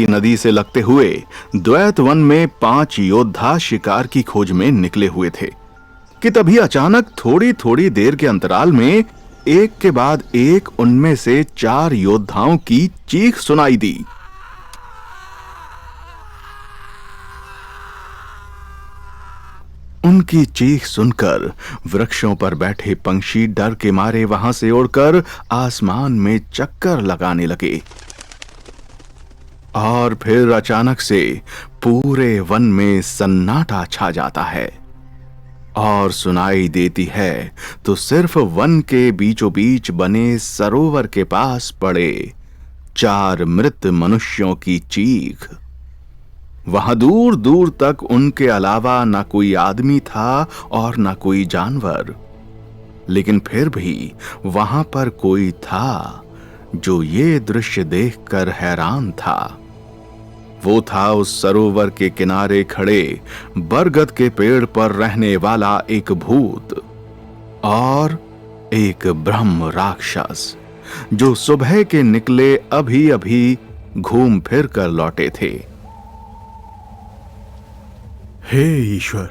नदी से लगते हुए द्वैत वन में 5 योद्धा शिकार की खोज में निकले हुए थे कि तभी अचानक थोड़ी थोड़ी देर के अंतराल में एक के बाद एक उनमें से 4 योद्धाओं की चीख सुनाई दी। उनकी चीख सुनकर वृक्षों पर बैठे पंछी डर के मारे वहां से उड़कर आसमान में चक्कर लगाने लगे और फिर अचानक से पूरे वन में सन्नाटा छा जाता है और सुनाई देती है तो सिर्फ वन के बीचों बीच बने सरोवर के पास पड़े 4 मृत मनुष्यों की चीख। वहां दूर दूर तक उनके अलावा ना कोई आदमी था और ना कोई जानवर, लेकिन फिर भी वहां पर कोई था जो ये दृश्य देखकर हैरान था। वो था उस सरोवर के किनारे खड़े बरगद के पेड़ पर रहने वाला एक भूत और एक ब्रह्म राक्षस जो सुबह के निकले अभी अभी घूम फिर कर लौटे थे। हे ईश्वर,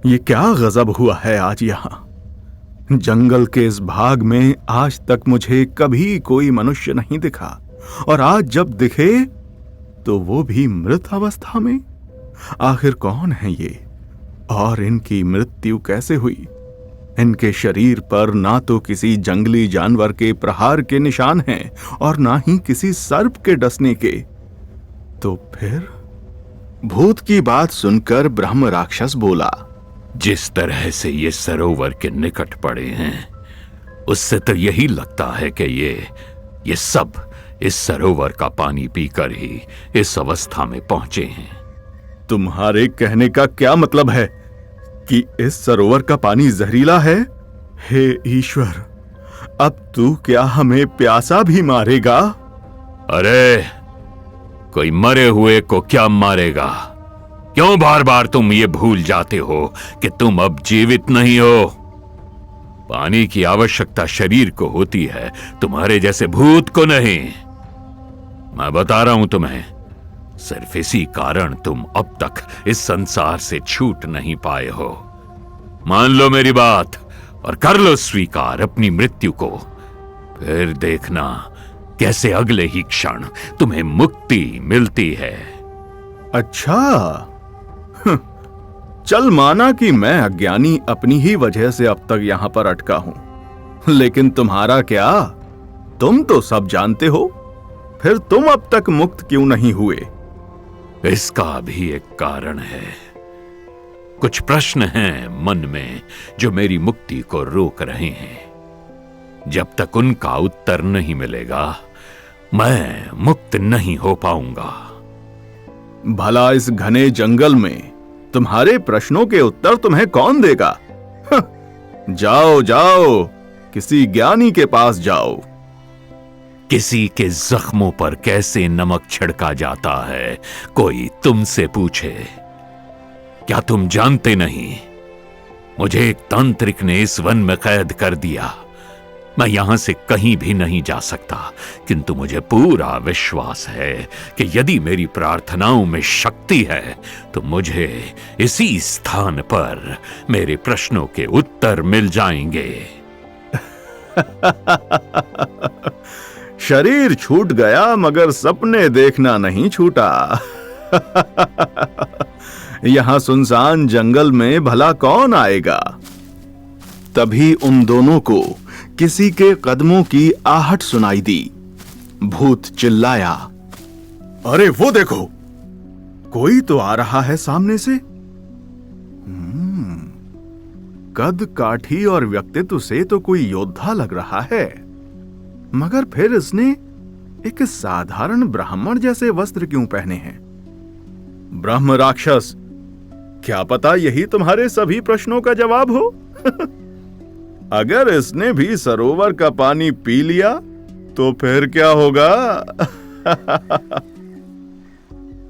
ये क्या गजब हुआ है आज यहां। जंगल के इस भाग में आज तक मुझे कभी कोई मनुष्य नहीं दिखा और आज जब दिखे तो वो भी मृत अवस्था में। आखिर कौन है ये और इनकी मृत्यु कैसे हुई? इनके शरीर पर ना तो किसी जंगली जानवर के प्रहार के निशान हैं और ना ही किसी सर्प के डसने के। तो फिर भूत की बात सुनकर ब्रह्म राक्षस बोला, जिस तरह से ये सरोवर के निकट पड़े हैं उससे तो यही लगता है कि ये सब इस सरोवर का पानी पीकर ही इस अवस्था में पहुंचे हैं। तुम्हारे कहने का क्या मतलब है कि इस सरोवर का पानी जहरीला है? हे ईश्वर, अब तू क्या हमें प्यासा भी मारेगा? अरे, कोई मरे हुए को क्या मारेगा? क्यों बार बार तुम ये भूल जाते हो कि तुम अब जीवित नहीं हो? पानी की आवश्यकता शरीर को होती है, तुम्हारे जैसे भूत को नहीं। मैं बता रहा हूं तुम्हें, सिर्फ इसी कारण तुम अब तक इस संसार से छूट नहीं पाए हो। मान लो मेरी बात और कर लो स्वीकार अपनी मृत्यु को, फिर देखना कैसे अगले ही क्षण तुम्हें मुक्ति मिलती है। अच्छा, चल माना कि मैं अज्ञानी अपनी ही वजह से अब तक यहां पर अटका हूं, लेकिन तुम्हारा क्या? तुम तो सब जानते हो, फिर तुम अब तक मुक्त क्यों नहीं हुए? इसका भी एक कारण है। कुछ प्रश्न हैं मन में जो मेरी मुक्ति को रोक रहे हैं। जब तक उनका उत्तर नहीं मिलेगा मैं मुक्त नहीं हो पाऊंगा। भला इस घने जंगल में तुम्हारे प्रश्नों के उत्तर तुम्हें कौन देगा? जाओ जाओ, किसी ज्ञानी के पास जाओ। किसी के जख्मों पर कैसे नमक छिड़का जाता है कोई तुमसे पूछे। क्या तुम जानते नहीं, मुझे एक तांत्रिक ने इस वन में कैद कर दिया। मैं यहां से कहीं भी नहीं जा सकता, किंतु मुझे पूरा विश्वास है कि यदि मेरी प्रार्थनाओं में शक्ति है तो मुझे इसी स्थान पर मेरे प्रश्नों के उत्तर मिल जाएंगे। शरीर छूट गया मगर सपने देखना नहीं छूटा। यहां सुनसान जंगल में भला कौन आएगा? तभी उन दोनों को किसी के कदमों की आहट सुनाई दी। भूत चिल्लाया, अरे वो देखो, कोई तो आ रहा है सामने से। कद काठी और व्यक्तित्व से तो कोई योद्धा लग रहा है, मगर फिर इसने एक साधारण ब्राह्मण जैसे वस्त्र क्यों पहने हैं? ब्रह्म राक्षस, क्या पता यही तुम्हारे सभी प्रश्नों का जवाब हो? अगर इसने भी सरोवर का पानी पी लिया तो फिर क्या होगा?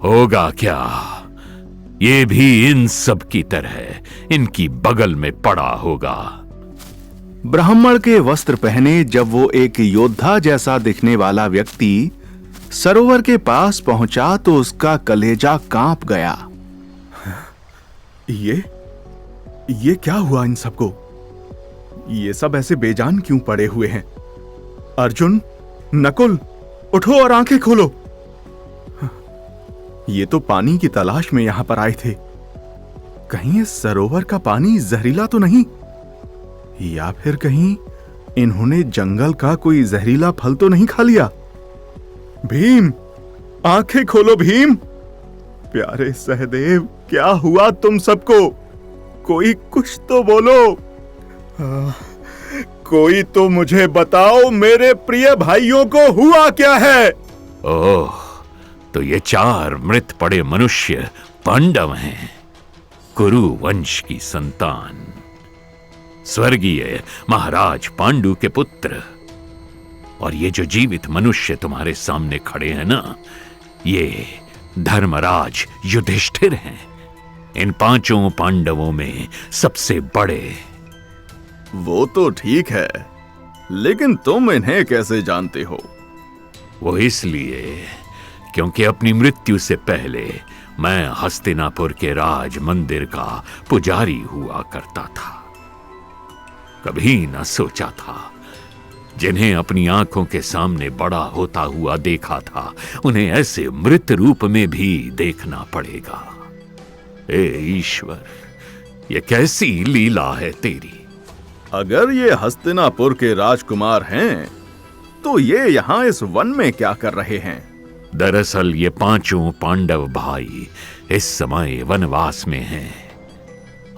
होगा क्या? ये भी इन सब की तरह इनकी बगल में पड़ा होगा। ब्राह्मण के वस्त्र पहने जब वो एक योद्धा जैसा दिखने वाला व्यक्ति सरोवर के पास पहुंचा तो उसका कलेजा कांप गया। ये क्या हुआ इन सबको? ये सब ऐसे बेजान क्यों पड़े हुए हैं? अर्जुन, नकुल, उठो और आंखें खोलो। ये तो पानी की तलाश में यहां पर आए थे। कहीं इस सरोवर का पानी जहरीला तो नहीं, या फिर कहीं इन्होंने जंगल का कोई जहरीला फल तो नहीं खा लिया? भीम, आंखें खोलो भीम। प्यारे सहदेव, क्या हुआ तुम सबको? कोई कुछ तो बोलो। कोई तो मुझे बताओ, मेरे प्रिय भाइयों को हुआ क्या है? ओह, तो ये 4 मृत पड़े मनुष्य पांडव हैं, कुरु वंश की संतान, स्वर्गीय महाराज पांडु के पुत्र। और ये जो जीवित मनुष्य तुम्हारे सामने खड़े हैं ना, ये धर्मराज युधिष्ठिर हैं, इन 5 पांडवों में सबसे बड़े। वो तो ठीक है, लेकिन तुम इन्हें कैसे जानते हो? वो इसलिए क्योंकि अपनी मृत्यु से पहले मैं हस्तिनापुर के राज मंदिर का पुजारी हुआ करता था। कभी न सोचा था जिन्हें अपनी आंखों के सामने बड़ा होता हुआ देखा था, उन्हें ऐसे मृत रूप में भी देखना पड़ेगा। ए ईश्वर, ये कैसी लीला है तेरी। अगर ये हस्तिनापुर के राजकुमार हैं, तो ये यहां इस वन में क्या कर रहे हैं? दरअसल ये 5 पांडव भाई इस समय वनवास में हैं।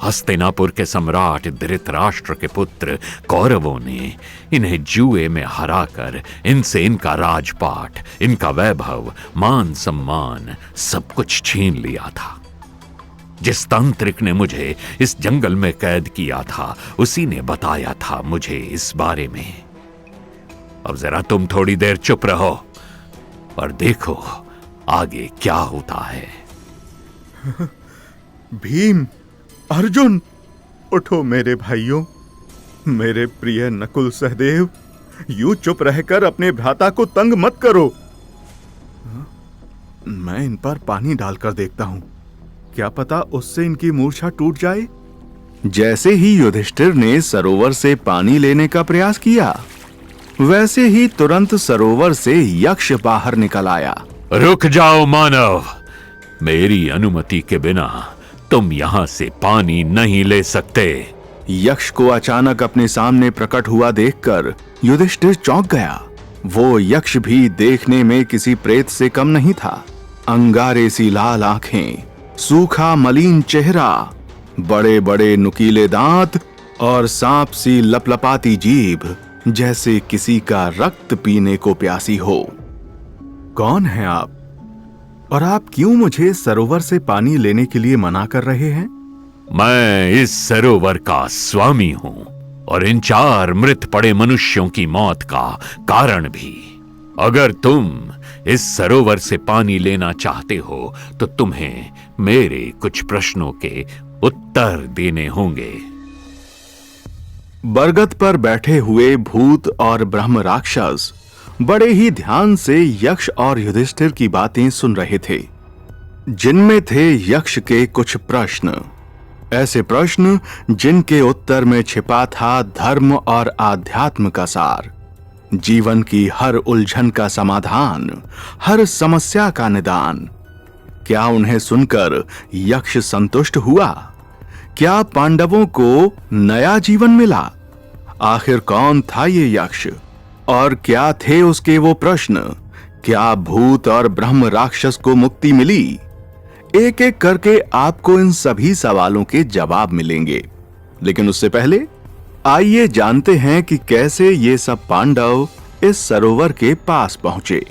हस्तिनापुर के सम्राट धृतराष्ट्र के पुत्र कौरवों ने इन्हें जुए में हराकर इनसे इनका राजपाट, इनका वैभव, मान सम्मान सब कुछ छीन लिया था। जिस तांत्रिक ने मुझे इस जंगल में कैद किया था, उसी ने बताया था मुझे इस बारे में। अब जरा तुम थोड़ी देर चुप रहो और देखो आगे क्या होता है। भीम, अर्जुन, उठो मेरे भाइयों, मेरे प्रिय नकुल सहदेव, यूं चुप रहकर अपने भ्राता को तंग मत करो। मैं इन पर पानी डालकर देखता हूं, क्या पता उससे इनकी मूर्छा टूट जाए। जैसे ही युधिष्ठिर ने सरोवर से पानी लेने का प्रयास किया, वैसे ही तुरंत सरोवर से यक्ष बाहर निकल आया। रुक जाओ मानव, मेरी अनुमति के बिना तुम यहां से पानी नहीं ले सकते। यक्ष को अचानक अपने सामने प्रकट हुआ देखकर युधिष्ठिर चौंक गया। वो यक्ष भी देखने में किसी प्रेत से कम नहीं था। अंगारे सी लाल आंखें, सूखा मलिन चेहरा, बड़े बड़े नुकीले दांत और सांप सी लपलपाती जीभ, जैसे किसी का रक्त पीने को प्यासी हो। कौन है आप? और आप क्यों मुझे सरोवर से पानी लेने के लिए मना कर रहे हैं? मैं इस सरोवर का स्वामी हूं और इन 4 मृत पड़े मनुष्यों की मौत का कारण भी। अगर तुम इस सरोवर से पानी लेना चाहते हो तो तुम्हें मेरे कुछ प्रश्नों के उत्तर देने होंगे। बरगद पर बैठे हुए भूत और ब्रह्म राक्षस बड़े ही ध्यान से यक्ष और युधिष्ठिर की बातें सुन रहे थे, जिनमें थे यक्ष के कुछ प्रश्न, ऐसे प्रश्न जिनके उत्तर में छिपा था धर्म और आध्यात्म का सार, जीवन की हर उलझन का समाधान, हर समस्या का निदान। क्या उन्हें सुनकर यक्ष संतुष्ट हुआ? क्या पांडवों को नया जीवन मिला? आखिर कौन था ये यक्ष और क्या थे उसके वो प्रश्न? क्या भूत और ब्रह्म राक्षस को मुक्ति मिली? एक एक करके आपको इन सभी सवालों के जवाब मिलेंगे, लेकिन उससे पहले आइए जानते हैं कि कैसे ये सब पांडव इस सरोवर के पास पहुंचे।